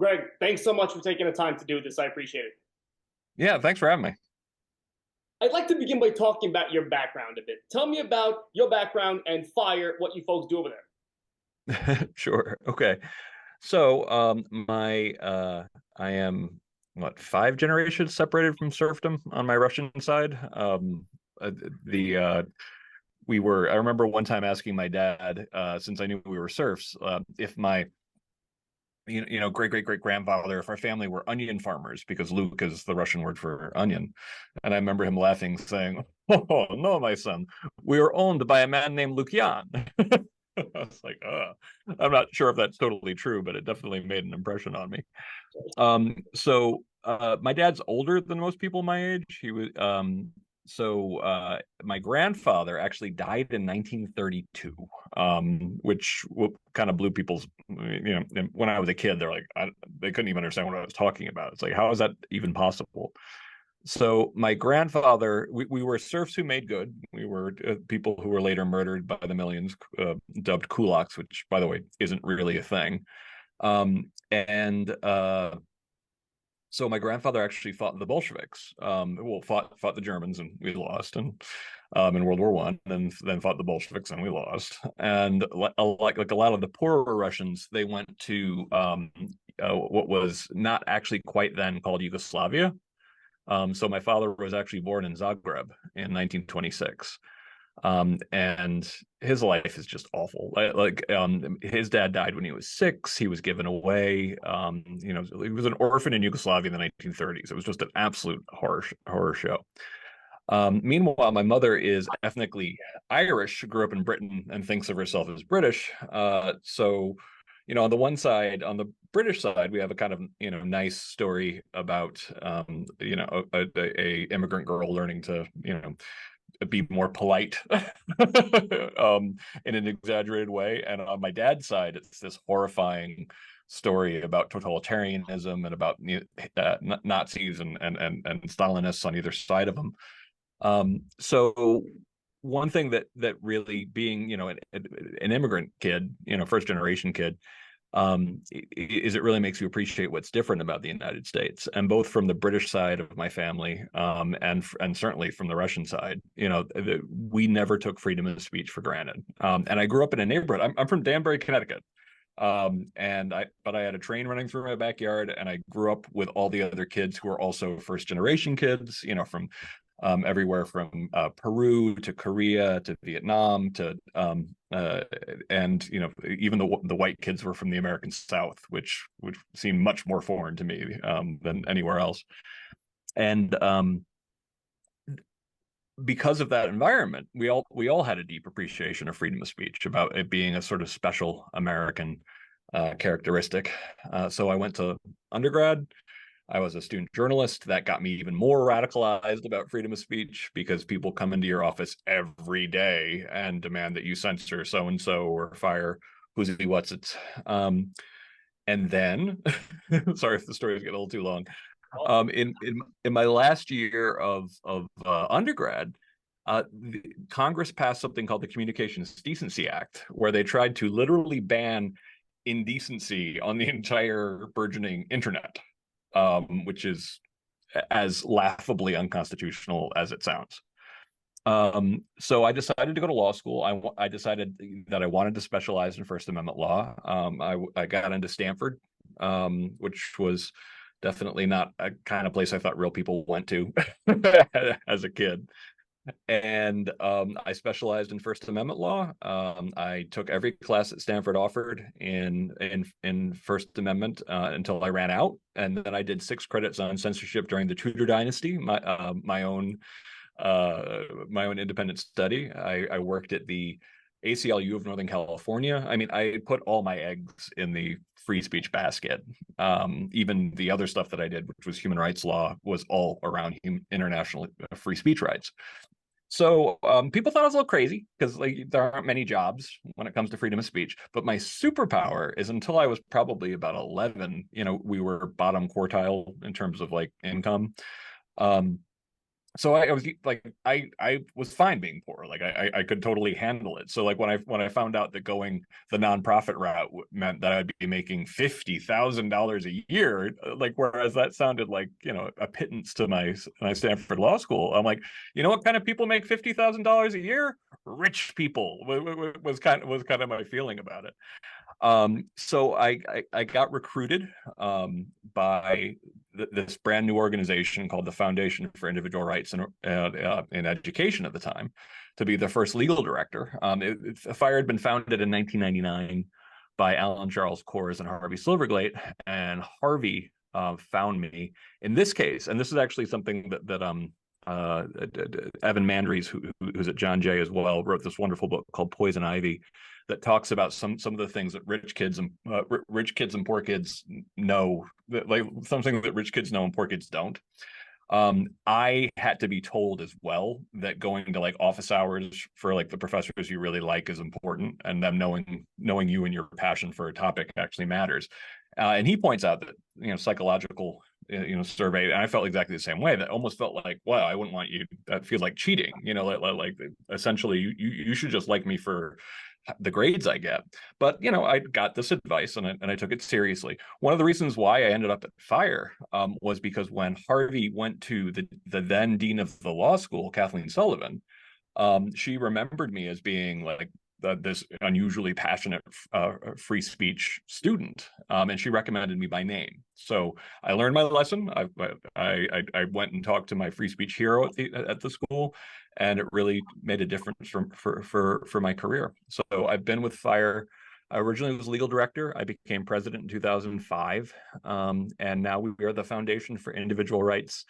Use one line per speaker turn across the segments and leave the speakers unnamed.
Greg, thanks so much for taking the time to do this. I appreciate it.
Yeah, thanks for having me.
I'd like to begin by talking about your background a bit. Tell me about your background and fire, what you folks do over there.
Sure. Okay. So, my I am what, five generations separated from serfdom on my Russian side. Uh, the We were. I remember one time asking my dad, since I knew we were serfs, if my great great great grandfather, if our family were onion farmers, because Luke is the Russian word for onion, and I remember him laughing, saying, "Oh no, my son, we are owned by a man named Lukian." I was like, I'm not sure if that's totally true, but it definitely made an impression on me. My dad's older than most people my age. He was My grandfather actually died in 1932, which kind of blew people's, when I was a kid, they couldn't even understand what I was talking about. It's like, how is that even possible? So my grandfather, we were serfs who made good. We were people who were later murdered by the millions, dubbed kulaks, which, by the way, isn't really a thing. And So my grandfather actually fought the Bolsheviks. Fought the Germans, and we lost, and in World War One, and then fought the Bolsheviks, and we lost. And like a lot of the poorer Russians, they went to what was not actually quite then called Yugoslavia. So my father was actually born in Zagreb in 1926. And his life is just awful. His dad died when he was 6. He was given away. He was an orphan in Yugoslavia in the 1930s. It was just an absolute horror show. Meanwhile, my mother is ethnically Irish, grew up in Britain, and thinks of herself as British. On the one side, on the British side, we have a kind of nice story about a immigrant girl learning to be more polite in an exaggerated way. And on my dad's side, it's this horrifying story about totalitarianism and about Nazis and Stalinists on either side of them. So one thing that really, being an immigrant kid, first generation kid, is it really makes you appreciate what's different about the United States, and both from the British side of my family, and certainly from the Russian side. We never took freedom of speech for granted. And I grew up in a neighborhood. I'm from Danbury, Connecticut. But I had a train running through my backyard, and I grew up with all the other kids who were also first generation kids, from everywhere from Peru to Korea to Vietnam to and even the white kids were from the American South, which seemed much more foreign to me than anywhere else. And because of that environment, we all had a deep appreciation of freedom of speech, about it being a sort of special American characteristic. So I went to undergrad. I was a student journalist. That got me even more radicalized about freedom of speech, because people come into your office every day and demand that you censor so and so or fire who's he what's it. And then, sorry if the story is getting a little too long. In my last year of undergrad, Congress passed something called the Communications Decency Act, where they tried to literally ban indecency on the entire burgeoning internet, which is as laughably unconstitutional as it sounds. So I decided to go to law school. I decided that I wanted to specialize in First Amendment law. I got into Stanford, which was definitely not a kind of place I thought real people went to as a kid. And I specialized in First Amendment law. I took every class that Stanford offered in First Amendment until I ran out, and then I did 6 credits on censorship during the Tudor dynasty. My own independent study. I worked at the ACLU of Northern California. I mean, I put all my eggs in the free speech basket. Even the other stuff that I did, which was human rights law, was all around international free speech rights. So people thought I was a little crazy, because there aren't many jobs when it comes to freedom of speech. But my superpower is, until I was probably about 11, we were bottom quartile in terms of income. so I was like, I was fine being poor. Like I could totally handle it. So like when I found out that going the nonprofit route meant that I'd be making $50,000 a year, like whereas that sounded like, you know, a pittance to my Stanford Law School. I'm like, you know what kind of people make $50,000 a year? Rich people was kind of my feeling about it. So I got recruited by this brand new organization called the Foundation for Individual Rights in Education at the time to be the first legal director. FIRE had been founded in 1999 by Alan Charles Kors and Harvey Silverglate, and Harvey found me in this case, and this is actually something that Evan Mandries, who's at John Jay as well, wrote this wonderful book called Poison Ivy that talks about some of the things that rich kids and poor kids know, like something that rich kids know and poor kids don't. I had to be told as well that going to like office hours for like the professors you really like is important, and them knowing you and your passion for a topic actually matters. And he points out that, you know, psychological, you know, survey, and I felt exactly the same way. That almost felt like, wow, I wouldn't want you. That feels like cheating. You know, like essentially, you should just like me for the grades I get. But, you know, I got this advice and I took it seriously. One of the reasons why I ended up at FIRE was because when Harvey went to the then dean of the law school, Kathleen Sullivan, she remembered me as being like this unusually passionate free speech student, and she recommended me by name. So I learned my lesson. I went and talked to my free speech hero at the school, and it really made a difference for my career. So I've been with FIRE. I originally was legal director. I became president in 2005, and now we are the Foundation for Individual Rights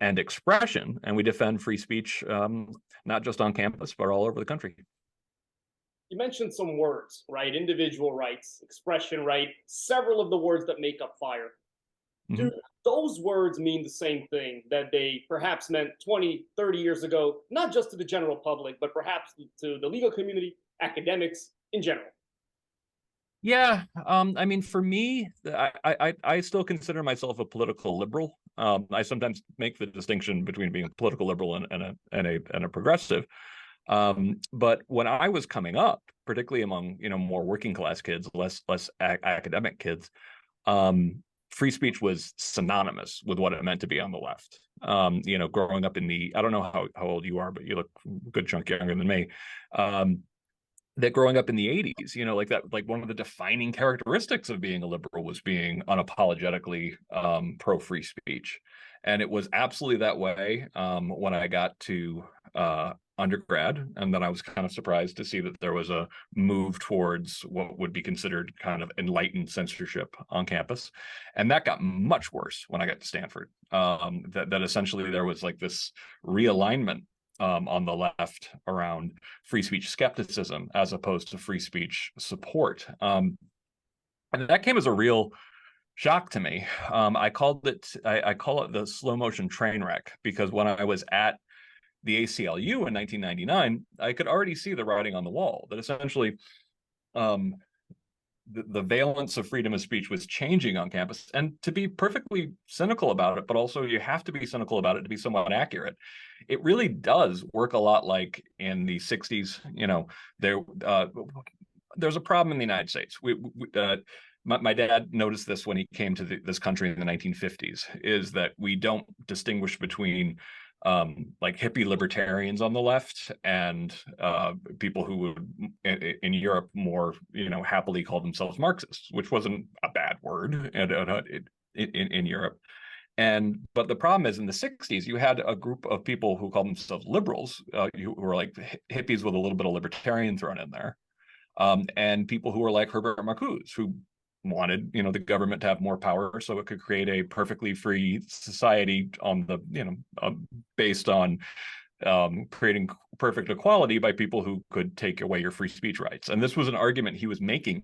and Expression, and we defend free speech, not just on campus, but all over the country.
You mentioned some words, right? Individual rights, expression right, several of the words that make up FIRE. Do
Mm-hmm.
those words mean the same thing that they perhaps meant 20, 30 years ago, not just to the general public, but perhaps to the legal community, academics in general?
Yeah, I mean, for me, I still consider myself a political liberal. I sometimes make the distinction between being a political liberal and a progressive. But when I was coming up, particularly among, you know, more working class kids, less academic kids, free speech was synonymous with what it meant to be on the left. You know, growing up in I don't know how old you are, but you look a good chunk younger than me. That growing up in the 80s, you know, like that, like one of the defining characteristics of being a liberal was being unapologetically pro free speech. And it was absolutely that way when I got to undergrad. And then I was kind of surprised to see that there was a move towards what would be considered kind of enlightened censorship on campus. And that got much worse when I got to Stanford. That essentially there was like this realignment on the left around free speech skepticism as opposed to free speech support. And that came as a real shock to me. I call it the slow motion train wreck, because when I was at the ACLU in 1999, I could already see the writing on the wall that essentially the valence of freedom of speech was changing on campus. And to be perfectly cynical about it, but also you have to be cynical about it to be somewhat accurate, it really does work a lot like in the 60s. You know, there's a problem in the United States. My dad noticed this when he came to this country in the 1950s, is that we don't distinguish between like hippie libertarians on the left and people who would in Europe more, you know, happily call themselves Marxists, which wasn't a bad word in Europe. But the problem is in the 60s, you had a group of people who called themselves liberals, who were like hippies with a little bit of libertarian thrown in there, and people who were like Herbert Marcuse, who wanted, you know, the government to have more power so it could create a perfectly free society on the, you know, based on creating perfect equality by people who could take away your free speech rights. And this was an argument he was making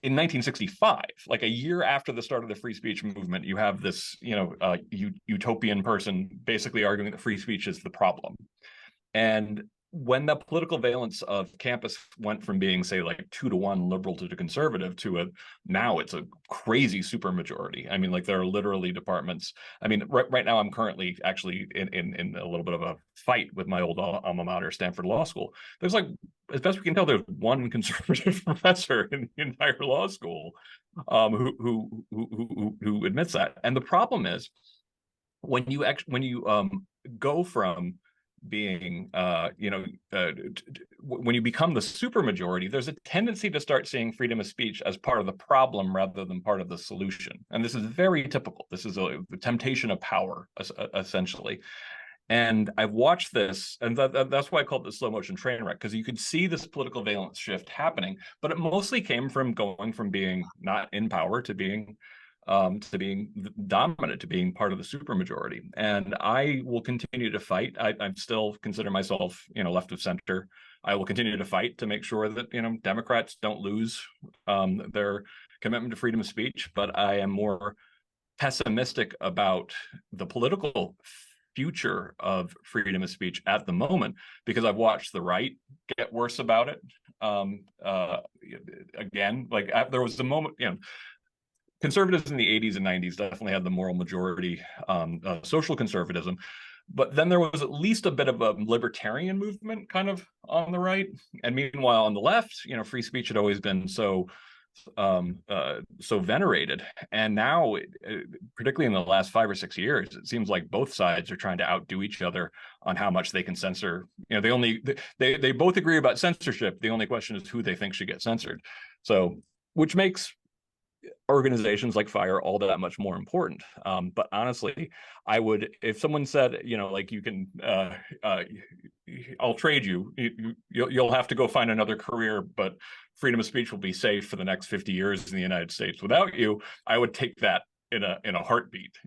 in 1965, like a year after the start of the free speech movement. You have this, you know, utopian person basically arguing that free speech is the problem. And when the political valence of campus went from being, say, like 2-to-1 liberal to conservative to now it's a crazy supermajority. I mean, like there are literally departments. I mean, right now I'm currently actually in a little bit of a fight with my old alma mater, Stanford Law School. There's like, as best we can tell, there's one conservative professor in the entire law school who admits that. And the problem is when you go from being when you become the supermajority, there's a tendency to start seeing freedom of speech as part of the problem rather than part of the solution. And this is very typical. This is a temptation of power, essentially. And I've watched this, and that's why I called it the slow motion train wreck, because you could see this political valence shift happening, but it mostly came from going from being not in power to being dominant, to being part of the supermajority. And I will continue to fight. I still consider myself, left of center. I will continue to fight to make sure that, Democrats don't lose their commitment to freedom of speech. But I am more pessimistic about the political future of freedom of speech at the moment, because I've watched the right get worse about it. Again, like there was a moment, conservatives in the 80s and 90s definitely had the moral majority, social conservatism. But then there was at least a bit of a libertarian movement kind of on the right. And meanwhile, on the left, free speech had always been so venerated. And now, particularly in the last 5 or 6 years, it seems like both sides are trying to outdo each other on how much they can censor. They both agree about censorship. The only question is who they think should get censored. So, which makes organizations like FIRE all that much more important. But honestly, I would, if someone said, like you can, I'll trade you. You'll have to go find another career, but freedom of speech will be safe for the next 50 years in the United States without you, I would take that in a heartbeat.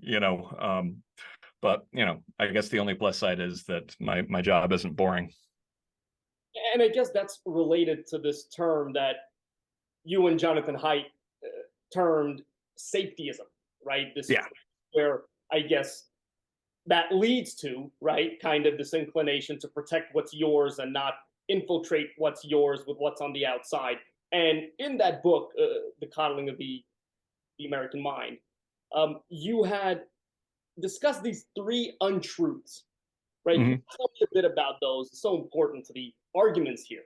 But I guess the only plus side is that my job isn't boring.
And I guess that's related to this term that you and Jonathan Haidt termed safetyism, right? This is where I guess that leads to, right, kind of this inclination to protect what's yours and not infiltrate what's yours with what's on the outside. And in that book, The Coddling of the American Mind, you had discussed these 3 untruths, right?
Mm-hmm.
Tell me a bit about those. It's so important to the arguments here.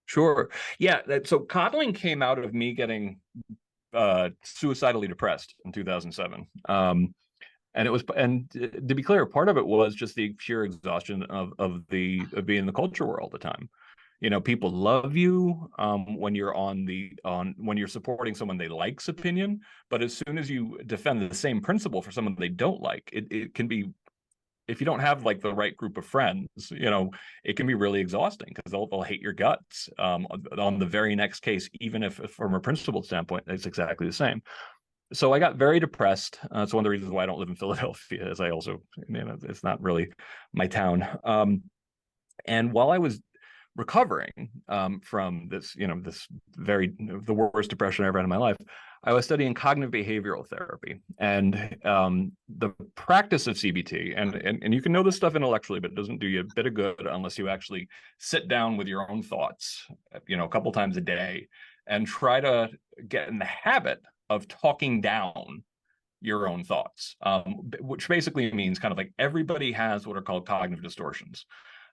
Sure. Yeah. So coddling came out of me getting suicidally depressed in 2007. And it was, and to be clear, part of it was just the pure exhaustion of being in the culture war all the time. People love you when you're when you're supporting someone they like's opinion, but as soon as you defend the same principle for someone they don't like, it can be, if you don't have like the right group of friends, it can be really exhausting because they'll hate your guts on the very next case, even if from a principled standpoint, it's exactly the same. So I got very depressed. It's one of the reasons why I don't live in Philadelphia, as I also, it's not really my town. And while I was recovering from this, the worst depression I ever had in my life, I was studying cognitive behavioral therapy, and the practice of CBT, and you can know this stuff intellectually, but it doesn't do you a bit of good unless you actually sit down with your own thoughts, a couple times a day, and try to get in the habit of talking down your own thoughts, which basically means kind of like everybody has what are called cognitive distortions.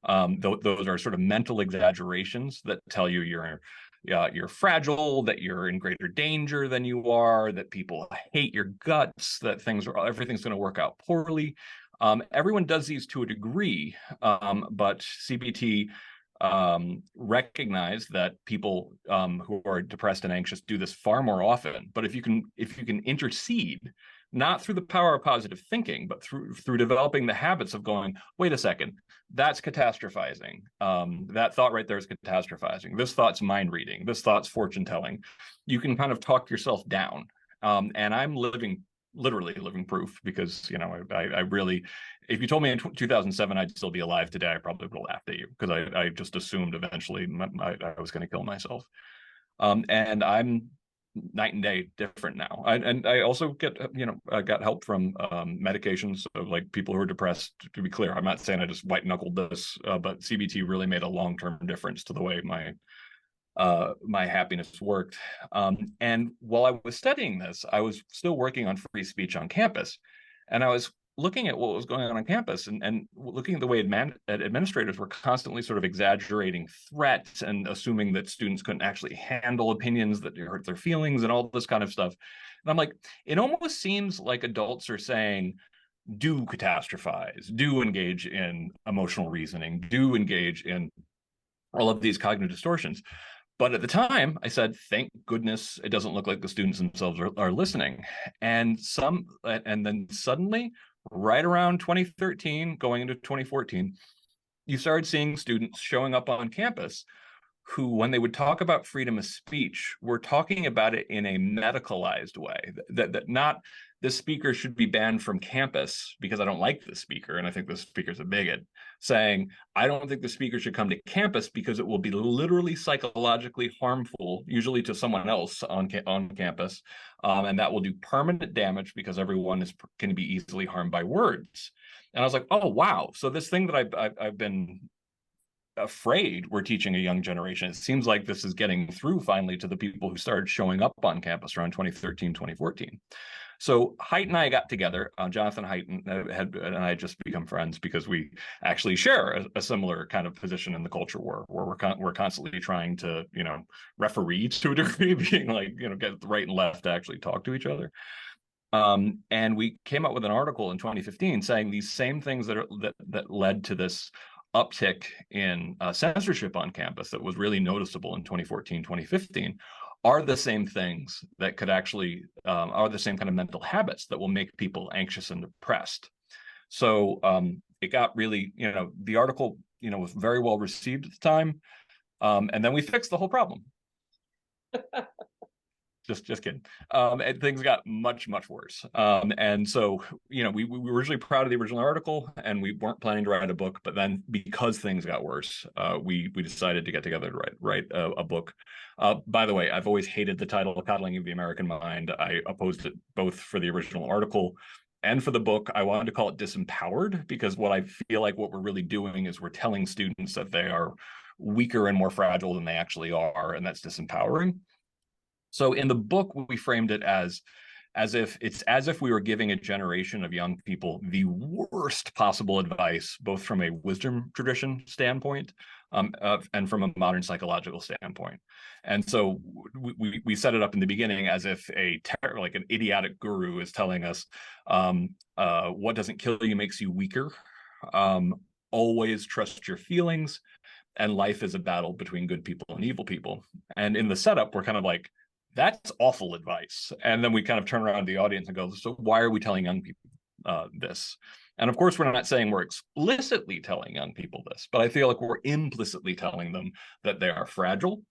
Those are sort of mental exaggerations that tell you you're fragile, that you're in greater danger than you are, that people hate your guts, that everything's going to work out poorly. Everyone does these to a degree, but CBT recognize that people who are depressed and anxious do this far more often. But if you can intercede, not through the power of positive thinking, but through developing the habits of going, wait a second, that's catastrophizing. That thought right there is catastrophizing. This thought's mind reading. This thought's fortune telling. You can kind of talk yourself down. And I'm literally living proof, because I really, if you told me in 2007 I'd still be alive today, I probably would have laughed at you, because I just assumed eventually I was going to kill myself. And I'm night and day different now. And I also get, got help from medications of like people who are depressed. To be clear, I'm not saying I just white knuckled this, but CBT really made a long-term difference to the way my happiness worked. And while I was studying this, I was still working on free speech on campus, and I was looking at what was going on campus, and looking at the way administrators were constantly sort of exaggerating threats and assuming that students couldn't actually handle opinions that hurt their feelings and all this kind of stuff. And I'm like, it almost seems like adults are saying, do catastrophize, do engage in emotional reasoning, do engage in all of these cognitive distortions. But at the time, I said, thank goodness it doesn't look like the students themselves are listening. And then suddenly, right around 2013, going into 2014, you started seeing students showing up on campus who, when they would talk about freedom of speech, were talking about it in a medicalized way, that not this speaker should be banned from campus because I don't like the speaker and I think the speaker's a bigot, saying, I don't think the speaker should come to campus because it will be literally psychologically harmful, usually to someone else on campus, and that will do permanent damage because everyone can be easily harmed by words. And I was like, oh, wow. So this thing that I've been afraid we're teaching a young generation, it seems like this is getting through finally to the people who started showing up on campus around 2013, 2014. So Haidt and I got together. Jonathan Haidt and I just become friends because we actually share a similar kind of position in the culture war, where we're constantly trying to, referee to a degree, being like, get the right and left to actually talk to each other. And we came up with an article in 2015 saying these same things that led to this uptick in censorship on campus that was really noticeable in 2014, 2015, are the same things that could actually are the same kind of mental habits that will make people anxious and depressed. So it got really, the article, was very well received at the time. And then we fixed the whole problem. Just kidding. And things got much worse. And so, we were originally proud of the original article, and we weren't planning to write a book. But then, because things got worse, we decided to get together to write a book. By the way, I've always hated the title of Coddling of the American Mind. I opposed it both for the original article and for the book. I wanted to call it Disempowered, because what I feel like what we're really doing is we're telling students that they are weaker and more fragile than they actually are, and that's disempowering. So in the book, we framed it as if we were giving a generation of young people the worst possible advice, both from a wisdom tradition standpoint and from a modern psychological standpoint. And so we set it up in the beginning as if like an idiotic guru is telling us, what doesn't kill you makes you weaker. Always trust your feelings, and life is a battle between good people and evil people. And in the setup, we're kind of like, that's awful advice. And then we kind of turn around to the audience and go, so why are we telling young people this? And of course, we're not saying we're explicitly telling young people this, but I feel like we're implicitly telling them that they are fragile,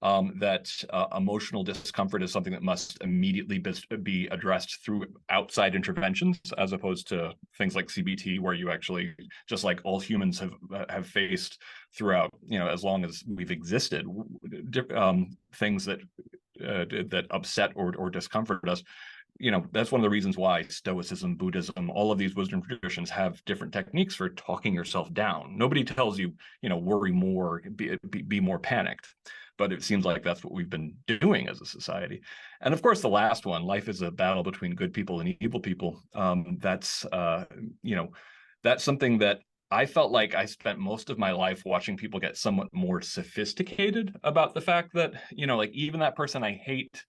that emotional discomfort is something that must immediately be addressed through outside interventions, as opposed to things like CBT, where you actually, just like all humans have faced throughout, as long as we've existed, things that upset or discomfort us. That's one of the reasons why Stoicism, Buddhism, all of these wisdom traditions have different techniques for talking yourself down. Nobody tells you, worry more, be more panicked. But it seems like that's what we've been doing as a society. And of course, the last one, life is a battle between good people and evil people. That's something that I felt like I spent most of my life watching people get somewhat more sophisticated about the fact that, like, even that person I hate,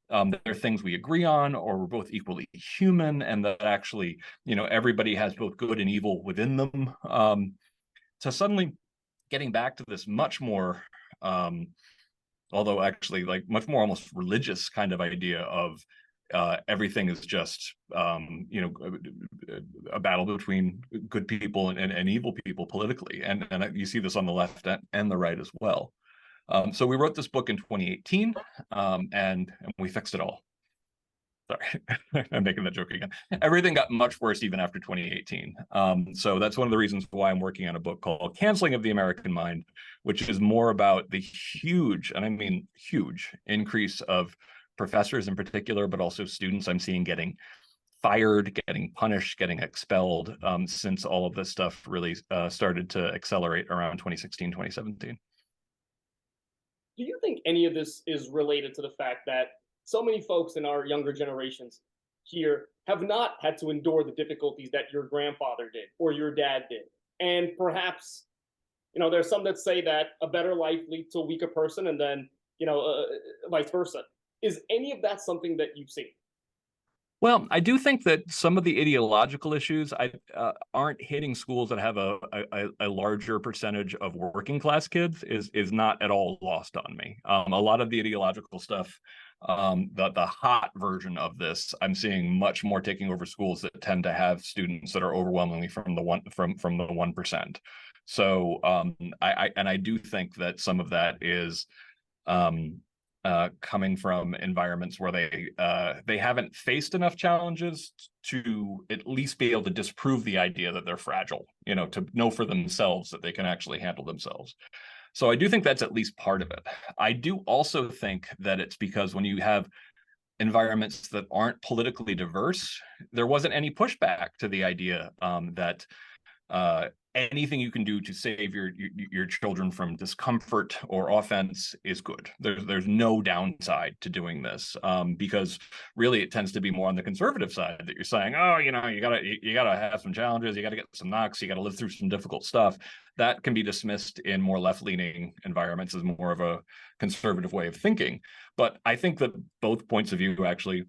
there are things we agree on, or we're both equally human, and that actually, everybody has both good and evil within them. So suddenly getting back to this much more, although actually like much more almost religious kind of idea of everything is just a battle between good people and evil people politically, and you see this on the left and the right as well. So we wrote this book in 2018, and we fixed it all. Sorry, I'm making that joke again. Everything got much worse even after 2018. So that's one of the reasons why I'm working on a book called Canceling of the American Mind, which is more about the huge, and I mean huge, increase of professors in particular, but also students I'm seeing getting fired, getting punished, getting expelled since all of this stuff really started to accelerate around 2016, 2017.
Do you think any of this is related to the fact that so many folks in our younger generations here have not had to endure the difficulties that your grandfather did or your dad did? And perhaps, there's some that say that a better life leads to a weaker person, and then, vice versa. Is any of that something that you've seen?
Well, I do think that some of the ideological issues aren't hitting schools that have a larger percentage of working class kids is not at all lost on me. A lot of the ideological stuff, the hot version of this, I'm seeing much more taking over schools that tend to have students that are overwhelmingly from the 1%. So I do think that some of that is coming from environments where they haven't faced enough challenges to at least be able to disprove the idea that they're fragile, to know for themselves that they can actually handle themselves. So I do think that's at least part of it. I do also think that it's because when you have environments that aren't politically diverse, there wasn't any pushback to the idea that anything you can do to save your children from discomfort or offense is good. There's no downside to doing this, because really it tends to be more on the conservative side that you're saying, oh, you gotta have some challenges, you gotta get some knocks, you gotta live through some difficult stuff. That can be dismissed in more left-leaning environments as more of a conservative way of thinking. But I think that both points of view actually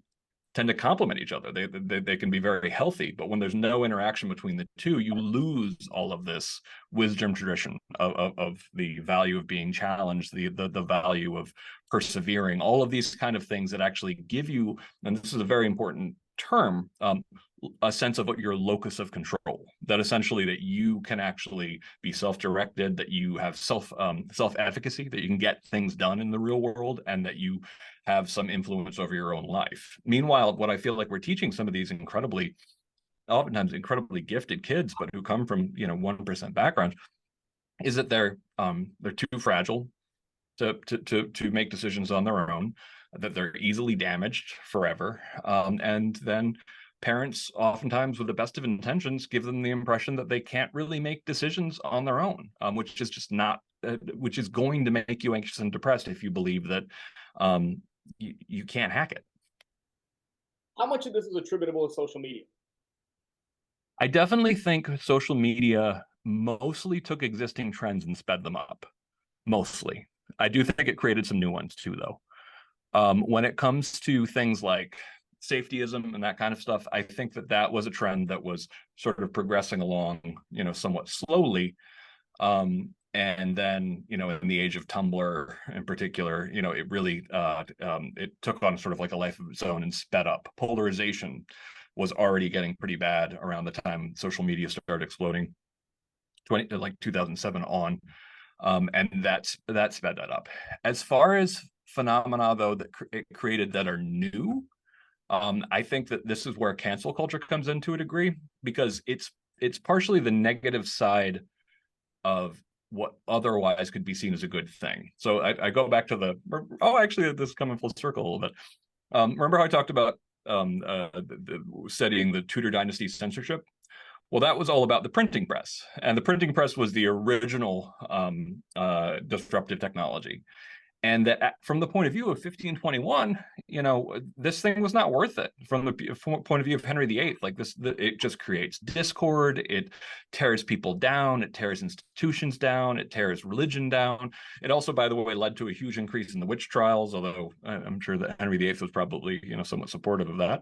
tend to complement each other. They can be very healthy, but when there's no interaction between the two, you lose all of this wisdom tradition of the value of being challenged, the value of persevering, all of these kind of things that actually give you, and this is a very important term, a sense of what your locus of control, that essentially that you can actually be self-directed, that you have self-efficacy, that you can get things done in the real world, and that you have some influence over your own life. Meanwhile, what I feel like we're teaching some of these oftentimes incredibly gifted kids, but who come from 1% backgrounds, is that they're too fragile to make decisions on their own, that they're easily damaged forever, and then parents, oftentimes with the best of intentions, give them the impression that they can't really make decisions on their own, which is just not, which is going to make you anxious and depressed if you believe that you can't hack it.
How much of this is attributable to social media?
I definitely think social media mostly took existing trends and sped them up. Mostly. I do think it created some new ones too, though. When it comes to things like safetyism and that kind of stuff, I think that was a trend that was sort of progressing along, somewhat slowly. And then, in the age of Tumblr in particular, it really it took on sort of like a life of its own and sped up. Polarization was already getting pretty bad around the time social media started exploding, 2007 on, and that sped that up. As far as phenomena, though, that it created that are new, I think that this is where cancel culture comes in to a degree, because it's partially the negative side of what otherwise could be seen as a good thing. So I go back to actually, this is coming full circle a little bit. Remember how I talked about studying the Tudor dynasty censorship? Well, that was all about the printing press, and the printing press was the original disruptive technology. And that from the point of view of 1521, this thing was not worth it. From the point of view of Henry VIII, like this, it just creates discord. It tears people down. It tears institutions down. It tears religion down. It also, by the way, led to a huge increase in the witch trials, although I'm sure that Henry VIII was probably, somewhat supportive of that.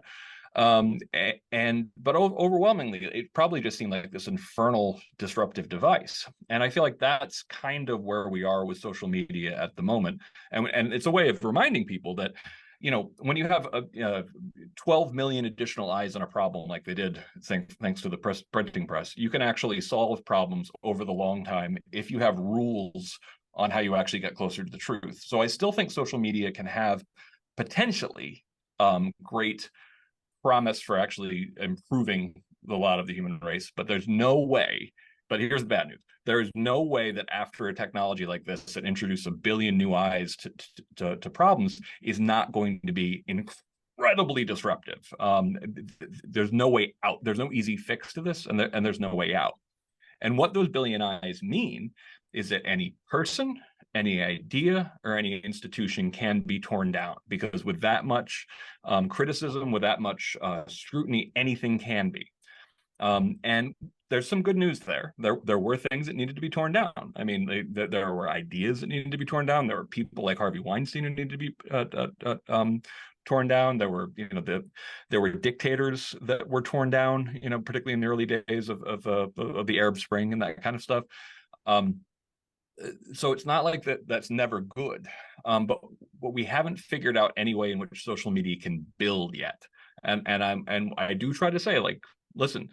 But overwhelmingly, it probably just seemed like this infernal disruptive device. And I feel like that's kind of where we are with social media at the moment. And it's a way of reminding people that, when you have 12 million additional eyes on a problem like they did, thanks to the printing press, you can actually solve problems over the long time if you have rules on how you actually get closer to the truth. So I still think social media can have potentially great promise for actually improving the lot of the human race, but there's no way But here's the bad news. There is no way that after a technology like this that introduces a billion new eyes to problems is not going to be incredibly disruptive. There's no way out. There's no easy fix to this, and there's no way out. And what those billion eyes mean is that any person, any idea, or any institution can be torn down, because with that much criticism, with that much scrutiny, anything can be. And there's some good news there. There were things that needed to be torn down. I mean, there were ideas that needed to be torn down. There were people like Harvey Weinstein who needed to be torn down. There were, there were dictators that were torn down, particularly in the early days of the Arab Spring and that kind of stuff. So it's not like that's never good. But we haven't figured out any way in which social media can build yet. And I do try to say, like, listen,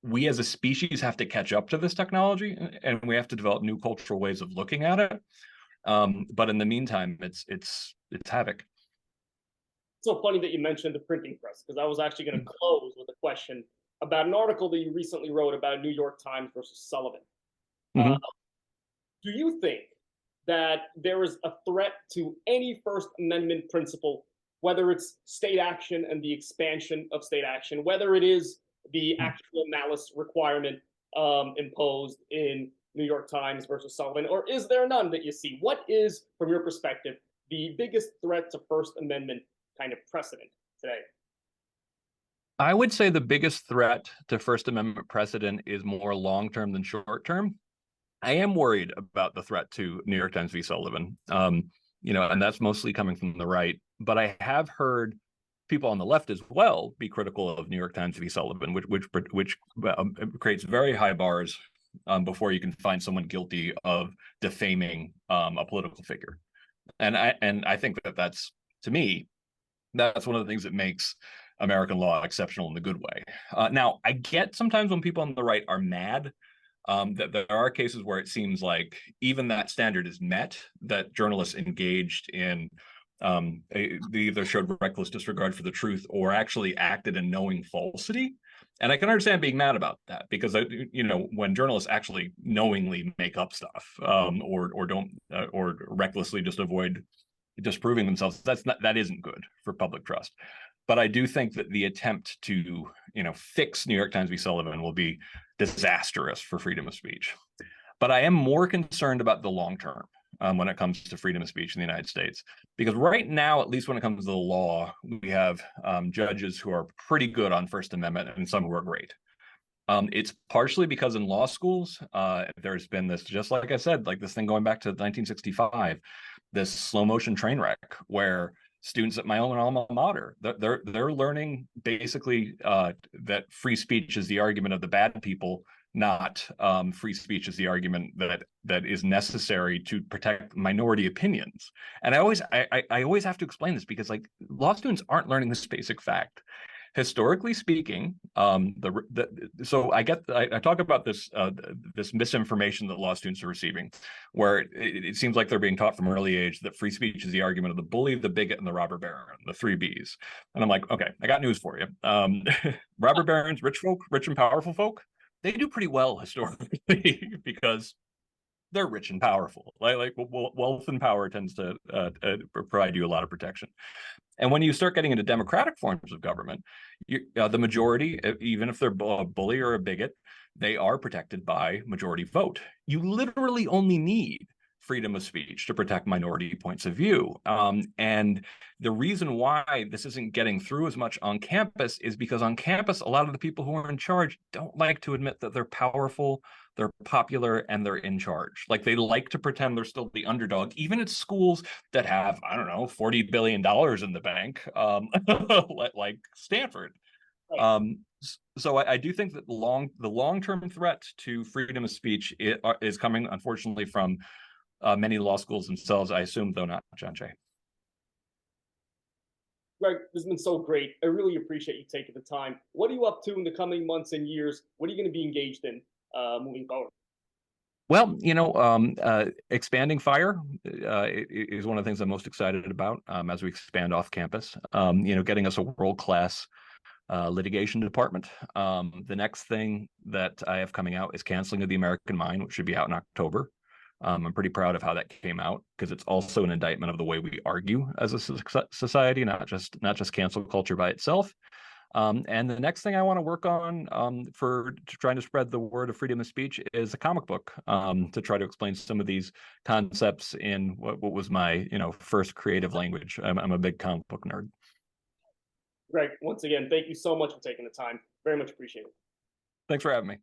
we as a species have to catch up to this technology, and we have to develop new cultural ways of looking at it. But in the meantime, it's havoc.
It's so funny that you mentioned the printing press, because I was actually going to close with a question about an article that you recently wrote about New York Times versus Sullivan.
Mm-hmm.
Do you think that there is a threat to any First Amendment principle, whether it's state action and the expansion of state action, whether it is the actual malice requirement imposed in New York Times versus Sullivan, or is there none that you see? What is, from your perspective, the biggest threat to First Amendment kind of precedent today?
I would say the biggest threat to First Amendment precedent is more long-term than short-term. I am worried about the threat to New York Times v. Sullivan, and that's mostly coming from the right. But I have heard people on the left as well be critical of New York Times v. Sullivan, which creates very high bars before you can find someone guilty of defaming a political figure. And I think that's, to me, that's one of the things that makes American law exceptional in the good way. Now, I get sometimes when people on the right are mad that there are cases where it seems like even that standard is met, that journalists engaged in they either showed reckless disregard for the truth or actually acted in knowing falsity. And I can understand being mad about that, because when journalists actually knowingly make up stuff or don't or recklessly just avoid disproving themselves, that isn't good for public trust. But I do think that the attempt to fix New York Times v. Sullivan will be disastrous for freedom of speech. But I am more concerned about the long term when it comes to freedom of speech in the United States, because right now, at least when it comes to the law, we have judges who are pretty good on First Amendment and some who are great. It's partially because in law schools, there's been this, just like I said, like this thing going back to 1965, this slow motion train wreck where students at my own alma mater, they're learning basically that free speech is the argument of the bad people, not free speech is the argument that is necessary to protect minority opinions. And I always have to explain this, because like law students aren't learning this basic fact. Historically speaking, so I talk about this this misinformation that law students are receiving, where it seems like they're being taught from an early age that free speech is the argument of the bully, the bigot, and the robber baron, the 3 Bs. And I'm like, okay, I got news for you. Robber barons, rich folk, rich and powerful folk, they do pretty well historically because they're rich and powerful. Like wealth and power tends to provide you a lot of protection. And when you start getting into democratic forms of government, the majority, even if they're a bully or a bigot, they are protected by majority vote. You literally only need freedom of speech to protect minority points of view. And the reason why this isn't getting through as much on campus is because on campus, a lot of the people who are in charge don't like to admit that they're powerful, they're popular, and they're in charge. Like they like to pretend they're still the underdog, even at schools that have, I don't know, $40 billion in the bank, like Stanford. So I do think that the long-term threat to freedom of speech is coming, unfortunately, from many law schools themselves, I assume, though not John Jay.
Greg, this has been so great. I really appreciate you taking the time. What are you up to in the coming months and years? What are you going to be engaged in moving forward?
Well, expanding FIRE is one of the things I'm most excited about as we expand off campus. Getting us a world-class litigation department. The next thing that I have coming out is Canceling of the American Mind, which should be out in October. I'm pretty proud of how that came out because it's also an indictment of the way we argue as a society, not just cancel culture by itself. And the next thing I want to work on for trying to spread the word of freedom of speech is a comic book to try to explain some of these concepts in what was my first creative language. I'm a big comic book nerd.
Greg, once again, thank you so much for taking the time. Very much appreciated.
Thanks for having me.